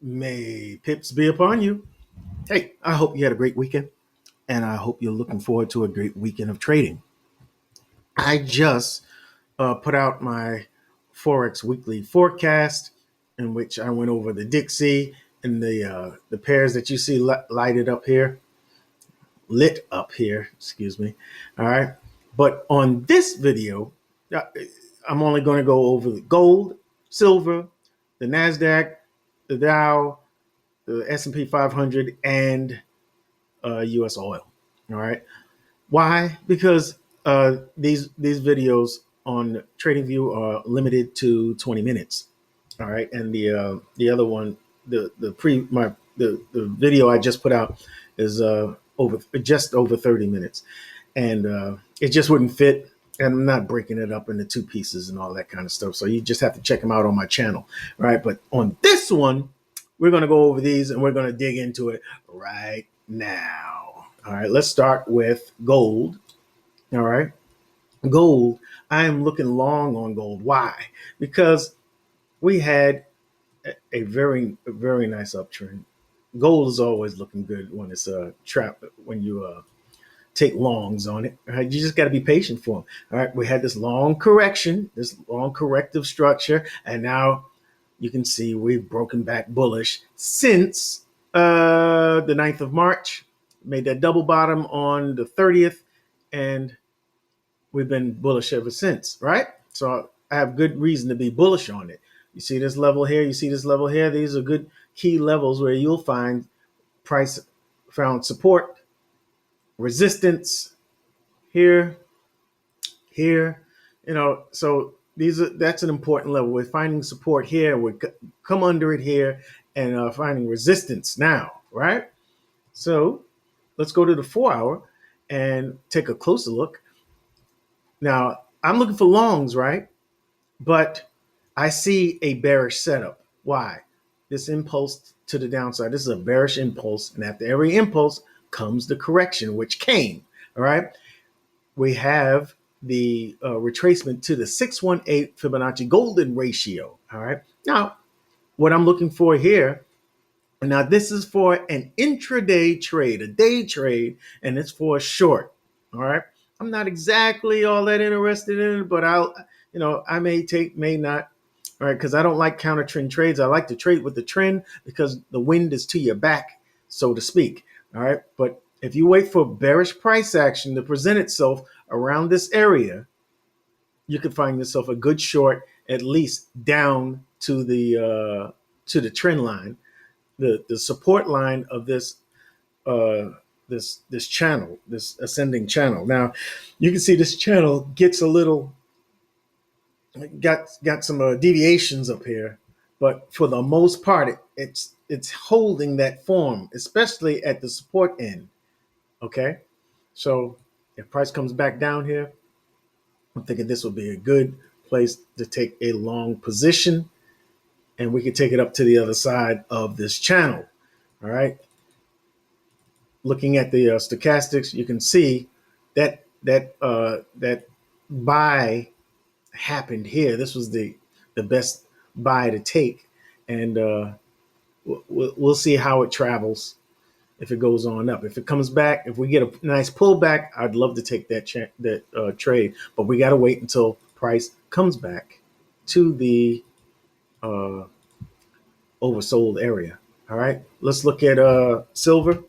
May pips be upon you. Hey, I hope you had a great weekend, and I hope you're looking forward to a great weekend of trading. I just put out my Forex weekly forecast, in which I went over the Dixie and the pairs that you see lit up here. Excuse me. All right, but on this video, uh, I'm only going to go over the gold, silver, the Nasdaq, the Dow, the S&P 500, and U.S. oil. All right. Why? Because these videos on TradingView are limited to 20 minutes. All right, and the other one, the video I just put out is over 30 minutes, and it just wouldn't fit. And I'm not breaking it up into two pieces and all that kind of stuff. So you just have to check them out on my channel. All right. But on this one, we're going to go over these and we're going to dig into it right now. All right. Let's start with gold. All right. Gold. I am looking long on gold. Why? Because we had a very nice uptrend. Gold is always looking good when it's a trap, when you take longs on it. Right? You just got to be patient for them. All right, we had this long correction, this long corrective structure, and now you can see we've broken back bullish since the 9th of March. Made that double bottom on the 30th, and we've been bullish ever since, right? So I have good reason to be bullish on it. You see this level here, you see this level here. These are good key levels where you'll find price found support, resistance here, here, so that's an important level. We're finding support here, we come under it here, and finding resistance now, right? So let's go to the 4-hour and take a closer look. Now I'm looking for longs, right? But I see a bearish setup. Why? This impulse to the downside. This is a bearish impulse, and after every impulse comes the correction, which came. All right. We have the retracement to the 618 Fibonacci golden ratio. All right. Now, what I'm looking for here, now this is for an intraday trade, a day trade, and it's for a short. All right. I'm not exactly all that interested in it, but I may not. All right, because I don't like counter trend trades. I like to trade with the trend because the wind is to your back, so to speak. All right, but if you wait for bearish price action to present itself around this area, you could find yourself a good short, at least down to the trend line, the support line of this channel, this ascending channel. Now, you can see this channel gets a little got some deviations up here, but for the most part, it's holding that form, especially at the support end. Okay, so if price comes back down here, I'm thinking this will be a good place to take a long position, and we can take it up to the other side of this channel. All right. Looking at the stochastics, you can see that buy happened here. This was the best buy to take, and we'll see how it travels if it goes on up. If it comes back, if we get a nice pullback, I'd love to take that trade, but we got to wait until price comes back to the uh, oversold area. All right, let's look at silver.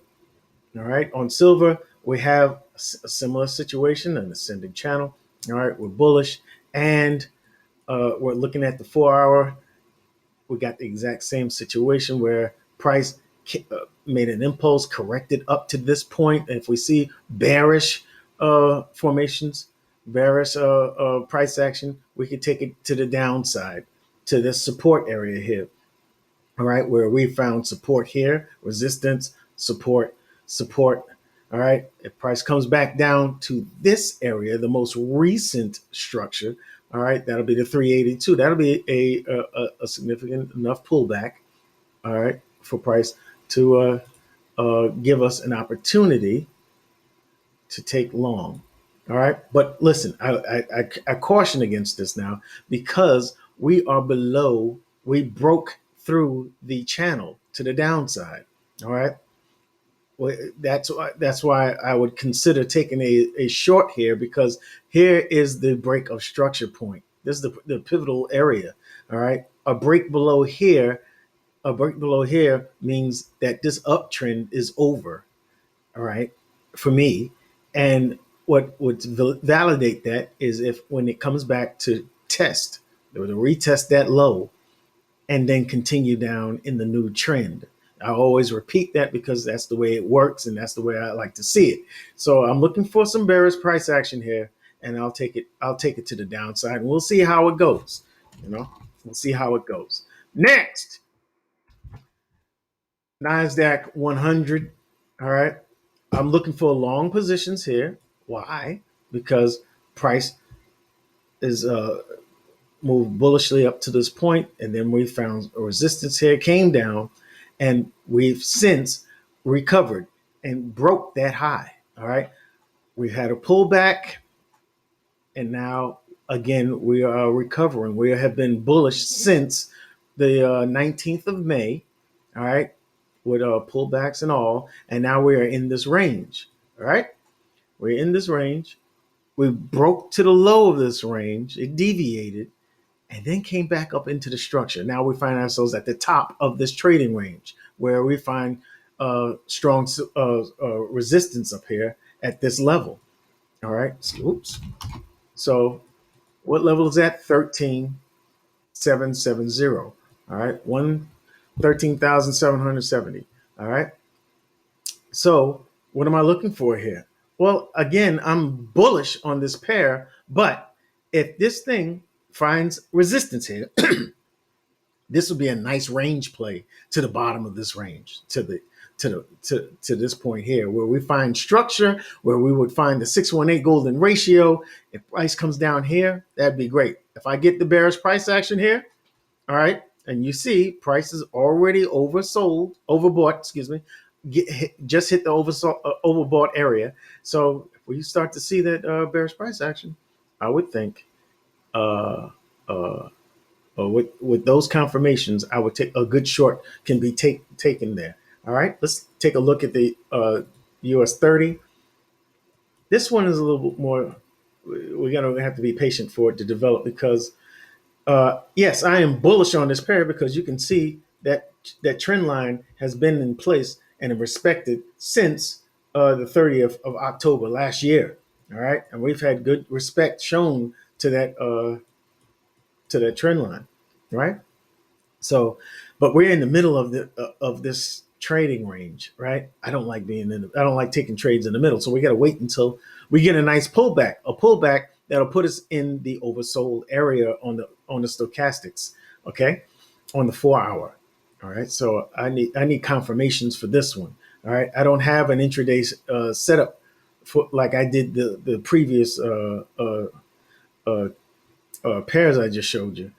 All right, on silver we have a similar situation, an ascending channel. All right, we're bullish, and we're looking at the 4-hour. We got the exact same situation where price made an impulse, corrected up to this point. If we see bearish formations, bearish price action, we could take it to the downside, to this support area here. All right, where we found support here, resistance, support, support. All right, if price comes back down to this area, the most recent structure, all right, that'll be the 382. That'll be a significant enough pullback, all right, for price to give us an opportunity to take long. All right, but listen, I caution against this now because we are below. We broke through the channel. to the downside. All right. Well, that's why I would consider taking a short here, because here is the break of structure point. This is the pivotal area. All right. A break below here means that this uptrend is over. All right. For me. And what would validate that is if when it comes back to test, or to retest that low, and then continue down in the new trend. I always repeat that because that's the way it works and that's the way I like to see it. So I'm looking for some bearish price action here, and I'll take it. I'll take it to the downside, and we'll see how it goes. You know, we'll see how it goes. Next, Nasdaq 100. All right, I'm looking for long positions here. Why? Because price is moved bullishly up to this point, and then we found a resistance here, came down, and we've since recovered and broke that high. All right, we had a pullback, and now again we are recovering. We have been bullish since the 19th of May. All right, with pullbacks and all, and now we are in this range. All right, we're in this range. We broke to the low of this range. It deviated and then came back up into the structure. Now we find ourselves at the top of this trading range, where we find strong resistance up here at this level. All right. Oops. So what level is that? 13,770. All right. 13,770. All right. So what am I looking for here? Well, again, I'm bullish on this pair, but if this thing finds resistance here, this would be a nice range play to the bottom of this range, to this point here, where we find structure, where we would find the 618 golden ratio. If price comes down here, that'd be great. If I get the bearish price action here, all right, and you see price is already overbought, excuse me, just hit the overbought area. So if we start to see that bearish price action, I would think uh, uh, with those confirmations, I would take a good short can be taken there. All right, let's take a look at the US 30. This one is a little bit more. We're gonna have to be patient for it to develop, because yes, I am bullish on this pair, because you can see that that trend line has been in place and respected since the 30th of October last year. All right, and we've had good respect shown to that trend line, right? So, but we're in the middle of this trading range, right? I don't like taking trades in the middle. So we got to wait until we get a nice pullback that'll put us in the oversold area on the stochastics, okay, on the 4 hour. All right. So I need confirmations for this one. All right. I don't have an intraday setup for like I did the previous uh, pairs I just showed you.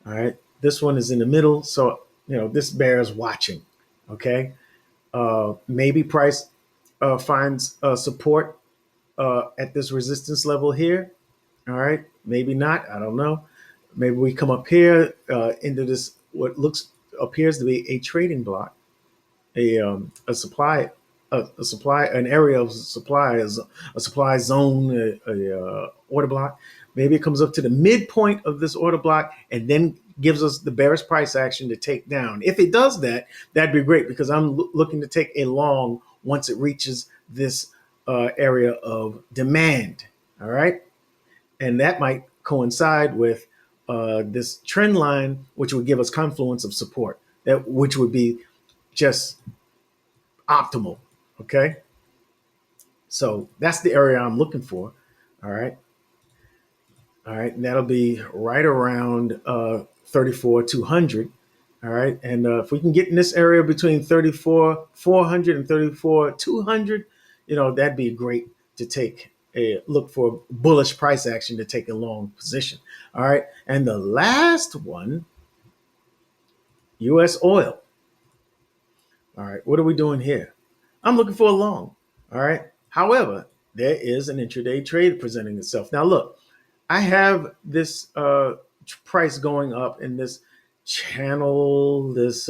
All right. This one is in the middle. So, this bears watching. Okay. Maybe price finds support at this resistance level here. All right. Maybe not. I don't know. Maybe we come up here into this, what appears to be a trading block, a supply, an area of supply, is a supply zone, order block. Maybe it comes up to the midpoint of this order block and then gives us the bearish price action to take down. If it does that, that'd be great, because I'm looking to take a long once it reaches this area of demand. All right, and that might coincide with this trend line, which would give us confluence of support, which would be just optimal. Okay. So that's the area I'm looking for. All right. All right. And that'll be right around 34,200. All right. And if we can get in this area between 34,400 and 34,200, that'd be great to take a look for bullish price action to take a long position. All right. And the last one, US oil. All right. What are we doing here? I'm looking for a long. All right. However, there is an intraday trade presenting itself. Now, look, I have this price going up in this channel, this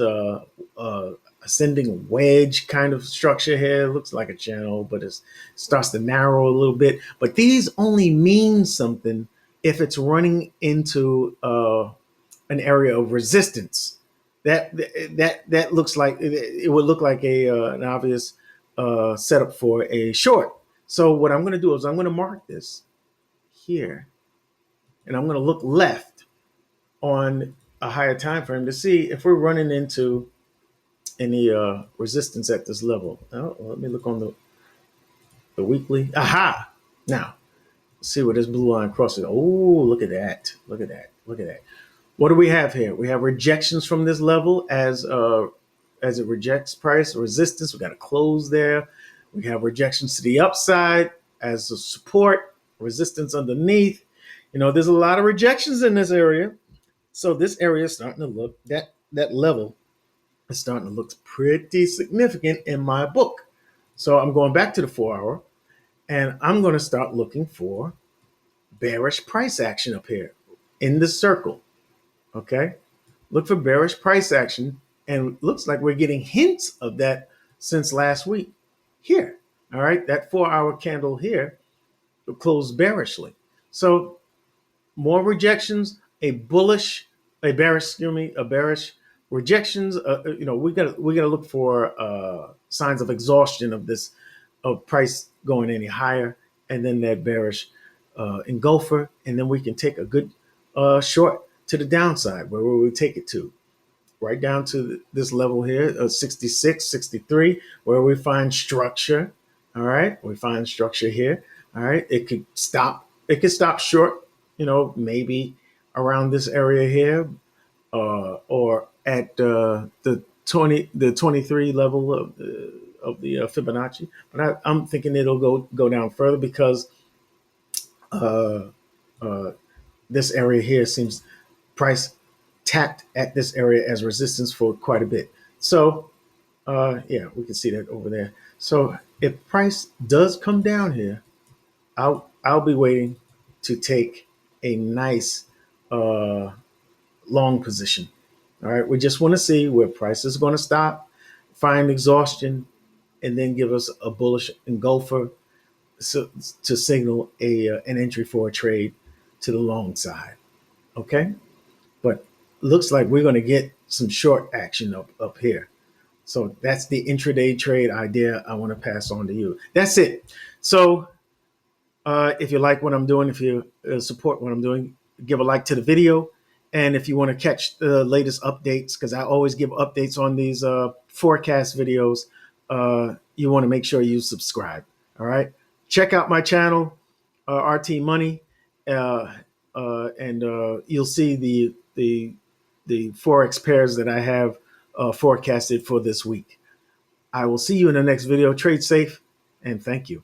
ascending wedge kind of structure here. It looks like a channel, but it starts to narrow a little bit. But these only mean something if it's running into an area of resistance. That looks like it would look like an obvious setup for a short. So what I'm going to do is I'm going to mark this here, and I'm going to look left on a higher time frame to see if we're running into any resistance at this level. Oh, let me look on the weekly. Aha! Now, let's see where this blue line crosses. Oh, look at that. Look at that. Look at that. What do we have here? We have rejections from this level as it rejects price resistance. We got a close there. We have rejections to the upside as a support, resistance underneath. There's a lot of rejections in this area. So this area is starting to look, that level is starting to look pretty significant in my book. So I'm going back to the 4-hour, and I'm going to start looking for bearish price action up here in this circle. Okay, look for bearish price action, and it looks like we're getting hints of that since last week here. All right, that 4-hour candle here closed bearishly. So more rejections, a bearish rejections. We gotta look for signs of exhaustion of price going any higher, and then that bearish engulfer, and then we can take a good short to the downside. Where will we take it to? Right down to this level here, 66, 63, where we find structure. All right, we find structure here. All right, it could stop. It could stop short. Maybe around this area here, or at the 23 level of the Fibonacci. But I'm thinking it'll go down further because uh, uh, this area here seems price tapped at this area as resistance for quite a bit. So yeah, we can see that over there. So if price does come down here, I'll be waiting to take a nice long position. All right, we just want to see where price is going to stop, find exhaustion, and then give us a bullish engulfer to signal an entry for a trade to the long side. Okay, but looks like we're going to get some short action up here. So that's the intraday trade idea I want to pass on to you. That's it. So if you like what I'm doing, if you support what I'm doing, give a like to the video. And if you want to catch the latest updates, because I always give updates on these forecast videos, you want to make sure you subscribe. All right. Check out my channel, RT Money, and you'll see the Forex pairs that I have forecasted for this week. I will see you in the next video. Trade safe, and thank you.